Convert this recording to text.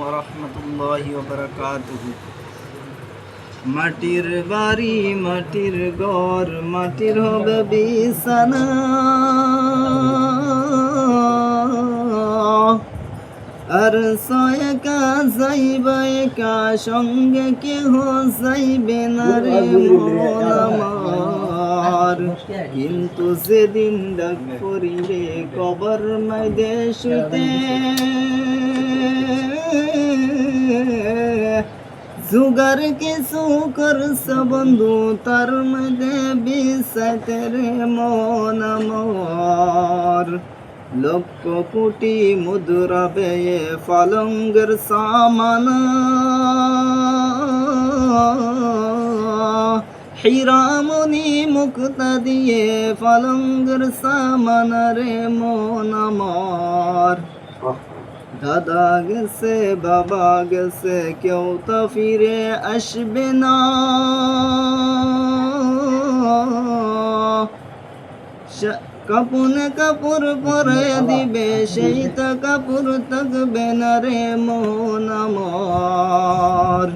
ওয়া রাহমাতুল্লাহি ওয়া বারাকাতুহু। মাটির বাড়ি, মাটির ঘর, মাটির হবে বিছানা, আর একা যাইবা একা, সঙ্গে কেহ যাইবে না রে মন আমার। কিন্তু যেদিন ডাক করিলে কবর মাইদে শুতে, জুগার কিছু করছ বন্ধু, তার মধ্যে বিছাইতে রে মন আমার। লক্ষ কোটি মুদ্রা ব্যয়ে পালঙ্গের সামান, হীরামণি মুক্তা দিয়ে পালঙ্গের সামান রে মন আমার। দাদা গেছে বাবা গেছে, কেউ তো ফিরে আসবে না, কাপনে কাপড় পরে দিবে, সেই তো কাপড় থাকবে না রে মন আমার।